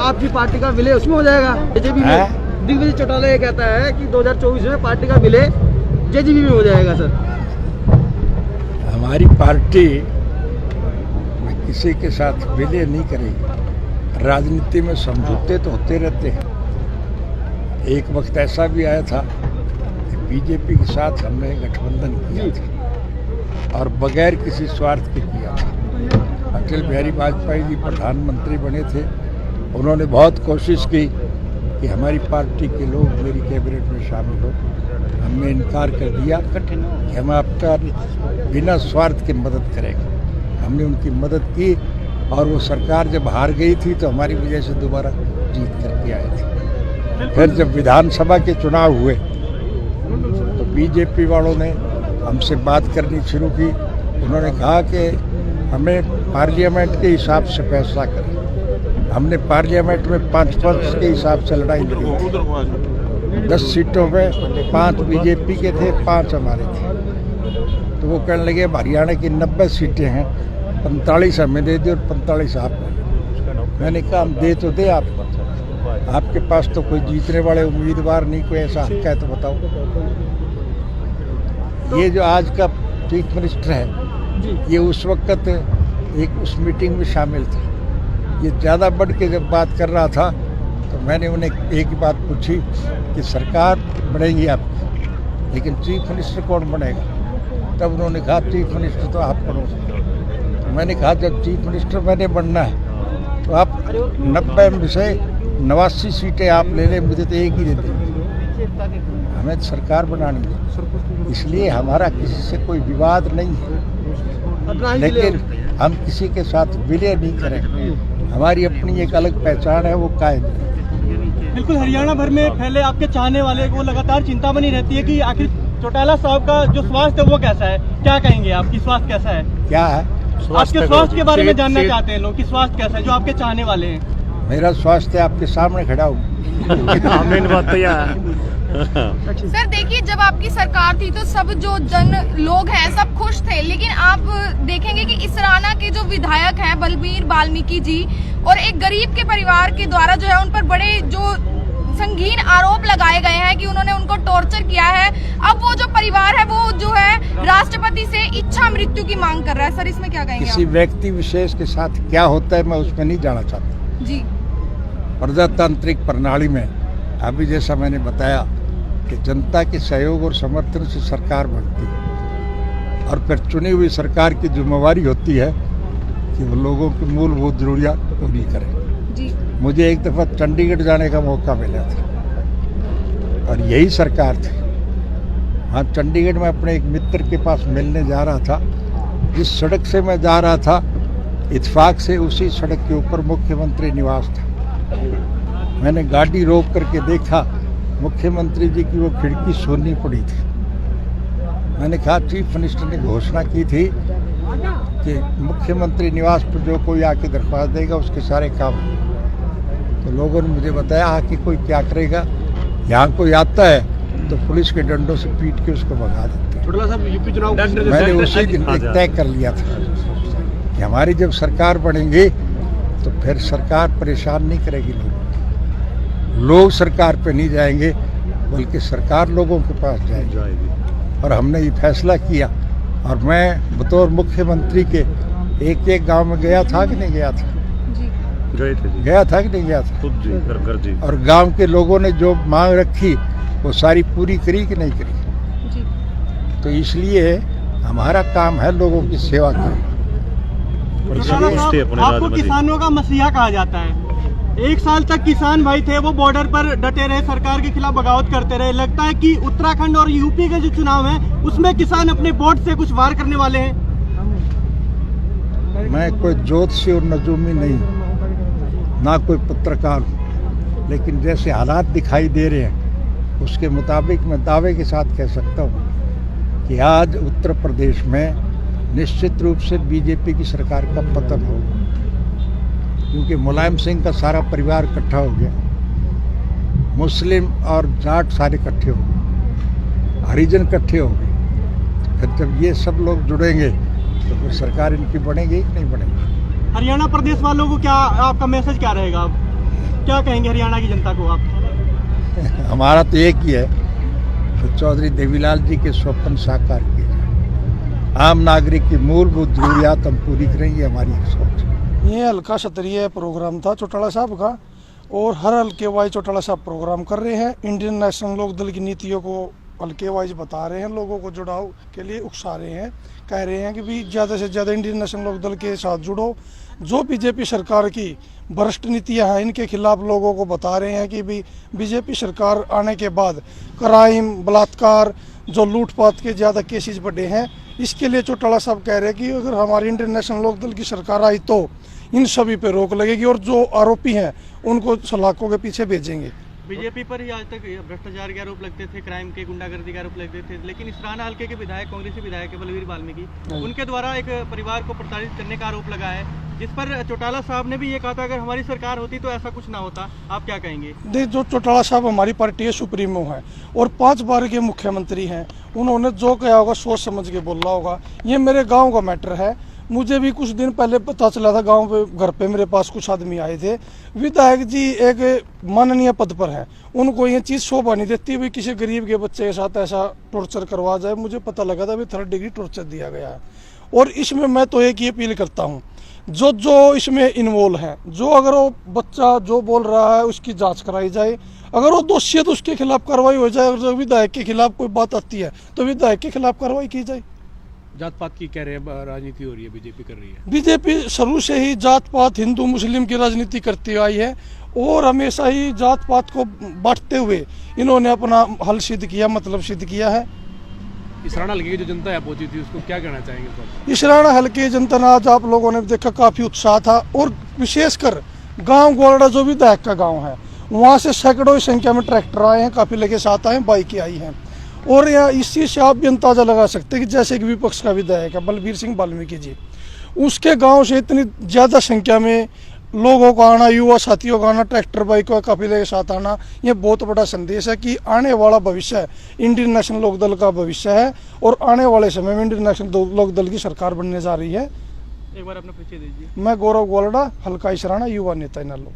आपकी पार्टी का विलय उसमें हो जाएगा, जेजेपी में? दिग्विजय चौटाला ये कहता है कि 2024 में पार्टी का विलय जेजेपी में हो जाएगा। सर, हमारी पार्टी किसी के साथ विलय नहीं करेगी। राजनीति में समझौते तो होते रहते हैं। एक वक्त ऐसा भी आया था कि बीजेपी के साथ हमने गठबंधन किया था और बगैर किसी स्वार्थ के किया था। अटल बिहारी वाजपेयी जी प्रधानमंत्री बने थे, उन्होंने बहुत कोशिश की कि हमारी पार्टी के लोग मेरी कैबिनेट में शामिल हो। हमने इनकार कर दिया कि हम आपका बिना स्वार्थ के मदद करेंगे। हमने उनकी मदद की और वो सरकार जब हार गई थी तो हमारी वजह से दोबारा जीत करके आए थे। फिर जब विधानसभा के चुनाव हुए तो बीजेपी वालों ने हमसे बात करनी शुरू की। उन्होंने कहा कि हमें पार्लियामेंट के हिसाब से फैसला करें। हमने पार्लियामेंट में 5 के हिसाब से लड़ाई लड़ी। 10 सीटों में 5 बीजेपी के थे, 5 हमारे थे। तो वो कहने लगे हरियाणा की 90 सीटें हैं, 45 हमें दे दी और 45 आपको। मैंने कहा हम दे तो दे आपके पास तो कोई जीतने वाले उम्मीदवार नहीं, कोई ऐसा हक है तो बताओ। ये जो आज का चीफ मिनिस्टर है ये उस वक्त उस मीटिंग में शामिल था। ये ज़्यादा बढ़ के जब बात कर रहा था तो मैंने उन्हें एक ही बात पूछी कि सरकार बनेगी आपकी, लेकिन चीफ मिनिस्टर कौन बनेगा? तब उन्होंने कहा चीफ मिनिस्टर तो आप बनो। तो मैंने कहा जब चीफ मिनिस्टर मैंने बनना है तो आप 90 में से 89 सीटें आप ले लें, मुझे तो एक ही दे दें। हमें सरकार बनानी है, इसलिए हमारा किसी से कोई विवाद नहीं है, लेकिन हम किसी के साथ विलय नहीं करेंगे। हमारी अपनी एक अलग पहचान है, वो कायम है। बिल्कुल, हरियाणा भर में फैले आपके चाहने वाले को लगातार चिंता बनी रहती है कि आखिर चौटाला साहब का जो स्वास्थ्य है वो कैसा है? क्या कहेंगे, आपकी स्वास्थ्य कैसा है? क्या है? आपके स्वास्थ्य के बारे में जानना चाहते हैं लोग कि स्वास्थ्य कैसा है, जो आपके चाहने वाले हैं। मेरा स्वास्थ्य आपके सामने खड़ा हूँ। सर देखिए, जब आपकी सरकार थी तो सब जो लोग हैं सब खुश थे, लेकिन आप देखेंगे कि इसराना के जो विधायक हैं बलबीर वाल्मीकि जी और एक गरीब के परिवार के द्वारा जो है उन पर बड़े जो संगीन आरोप लगाए गए हैं कि उन्होंने उनको टॉर्चर किया है। अब वो जो परिवार है वो जो है राष्ट्रपति से इच्छा मृत्यु की मांग कर रहा है। सर, इसमें क्या कहेंगे? किसी व्यक्ति विशेष के साथ क्या होता है मैं उसमें नहीं जाना चाहता जी। प्रजातांत्रिक प्रणाली में अभी जैसा मैंने बताया कि जनता के सहयोग और समर्थन से सरकार बनती है और फिर चुनी हुई सरकार की जिम्मेवारी होती है कि वो लोगों की मूलभूत जरूरियात पूरी करे। जी। मुझे एक दफ़ा चंडीगढ़ जाने का मौका मिला था और यही सरकार थी। हाँ, चंडीगढ़ में अपने एक मित्र के पास मिलने जा रहा था। जिस सड़क से मैं जा रहा था इत्तेफाक से उसी सड़क के ऊपर मुख्यमंत्री निवास था। मैंने गाड़ी रोक करके देखा, मुख्यमंत्री जी की वो खिड़की सोनी पड़ी थी। मैंने कहा चीफ मिनिस्टर ने घोषणा की थी कि मुख्यमंत्री निवास पर जो कोई आके दरख्वास्त देगा उसके सारे काम। तो लोगों ने मुझे बताया कि कोई क्या करेगा, यहाँ कोई आता है तो पुलिस के डंडों से पीट के उसको भगा देते हैं। मैंने उसी दिन तय कर लिया था कि हमारी जब सरकार बनेगी तो फिर सरकार परेशान नहीं करेगी लोग सरकार पे नहीं जाएंगे, बल्कि सरकार लोगों के पास जाएगी। और हमने ये फैसला किया और मैं बतौर मुख्यमंत्री के एक गांव में गया था कि नहीं गया था? गया था कि नहीं गया था? और गांव के लोगों ने जो मांग रखी वो सारी पूरी करी कि नहीं करी? तो इसलिए हमारा काम है लोगों की सेवा करना। आपको किसानों का मसीहा कहा जाता है। 1 साल तक किसान भाई थे वो बॉर्डर पर डटे रहे, सरकार के खिलाफ बगावत करते रहे। लगता है कि उत्तराखंड और यूपी के जो चुनाव हैं उसमें किसान अपने वोट से कुछ वार करने वाले हैं। मैं कोई ज्योतिषी और नजूमी नहीं, ना कोई पत्रकार, लेकिन जैसे हालात दिखाई दे रहे हैं उसके मुताबिक मैं दावे के साथ कह सकता हूँ कि आज उत्तर प्रदेश में निश्चित रूप से बीजेपी की सरकार का पतन होगा, क्योंकि मुलायम सिंह का सारा परिवार इकट्ठा हो गया, मुस्लिम और जाट सारे इकट्ठे हो गए, हरिजन इकट्ठे हो गए। फिर जब ये सब लोग जुड़ेंगे तो फिर सरकार इनकी बनेगी कि नहीं बनेगी? हरियाणा प्रदेश वालों को क्या आपका मैसेज क्या रहेगा? क्या कहेंगे हरियाणा की जनता को आप? हमारा तो एक ही है कि चौधरी देवीलाल जी के स्वप्न साकार किए जाएं। आम नागरिक की मूलभूत जरूरियात हम पूरी करेंगे, हमारी एक सोच है। ये हल्का क्षत्रिय प्रोग्राम था चौटाला साहब का, और हर हल्के वाइज चौटाला साहब प्रोग्राम कर रहे हैं। इंडियन नेशनल लोकदल की नीतियों को हल्के वाइज बता रहे हैं, लोगों को जुड़ाव के लिए उकसा रहे हैं, कह रहे हैं कि भी ज़्यादा से ज़्यादा इंडियन नेशनल लोकदल के साथ जुड़ो। जो बीजेपी सरकार की भ्रष्ट नीतियाँ हैं इनके खिलाफ लोगों को बता रहे हैं कि भी बीजेपी सरकार आने के बाद क्राइम, बलात्कार, जो लूटपाट के ज़्यादा केसेस बढ़े हैं, इसके लिए चौटाला साहब कह रहे हैं कि अगर हमारी इंडियन नेशनल लोकदल की सरकार आई तो इन सभी पे रोक लगेगी और जो आरोपी हैं उनको सलाखों के पीछे भेजेंगे। बीजेपी पर ही आज तक भ्रष्टाचार के आरोप लगते थे, क्राइम के, गुंडागर्दी के आरोप लगते थे, लेकिन इसराना हल्के के विधायक, कांग्रेसी विधायक है बलवीर वाल्मीकि, उनके द्वारा एक परिवार को प्रताड़ित करने का आरोप लगा है, जिस पर चौटाला साहब ने भी ये कहा था अगर हमारी सरकार होती तो ऐसा कुछ ना होता। आप क्या कहेंगे? देख, जो चौटाला साहब हमारी पार्टी के सुप्रीमो हैं और 5 बार के मुख्यमंत्री हैं, उन्होंने जो कहा होगा सोच समझ के बोला होगा। ये मेरे गाँव का मैटर है। मुझे भी कुछ दिन पहले पता चला था, गांव पे घर पे मेरे पास कुछ आदमी आए थे। विधायक जी एक माननीय पद पर हैं, उनको ये चीज़ शोभा नहीं देती भी किसी गरीब के बच्चे के साथ ऐसा टॉर्चर करवा जाए। मुझे पता लगा था भी 3rd डिग्री टॉर्चर दिया गया है। और इसमें मैं तो एक ही अपील करता हूँ, जो इसमें इन्वॉल्व है, जो अगर वो बच्चा जो बोल रहा है उसकी जाँच कराई जाए, अगर वो दोषी है तो उसके खिलाफ कार्रवाई हो जाए, और जो विधायक के खिलाफ कोई बात आती है तो विधायक के खिलाफ कार्रवाई की जाए। जात पात की कह रहे हैं राजनीति हो रही है, बीजेपी कर रही है। बीजेपी शुरू से ही जात पात, हिंदू मुस्लिम की राजनीति करती आई है और हमेशा ही जात पात को बांटते हुए इन्होंने अपना हल सिद्ध किया, मतलब सिद्ध किया है। इसराना हल्के की जो जनता है पहुंची थी उसको क्या कहना चाहेंगे सर? इसराना हल्के जनता ने आज आप लोगों ने देखा काफी उत्साह था, और विशेषकर गांव गोलड़ा जो विधायक का गांव है वहां से सैकड़ों संख्या में ट्रैक्टर आए हैं, काफी लगे साथ आए हैं, बाइकें आई हैं। और यहाँ इस चीज़ से आप भी अंदाजा लगा सकते हैं कि जैसे कि विपक्ष का विधायक है बलबीर सिंह वाल्मीकि जी, उसके गांव से इतनी ज़्यादा संख्या में लोगों का आना, युवा साथियों का आना, ट्रैक्टर बाइकों का काफिले के साथ आना, ये बहुत बड़ा संदेश है कि आने वाला भविष्य इंडियन नेशनल लोकदल का भविष्य है और आने वाले समय में इंडियन नेशनल लोकदल की सरकार बनने जा रही है। एक बार अपना परिचय दीजिए। मैं गौरव गोलड़ा, हल्का इसराना, युवा नेता इनालो।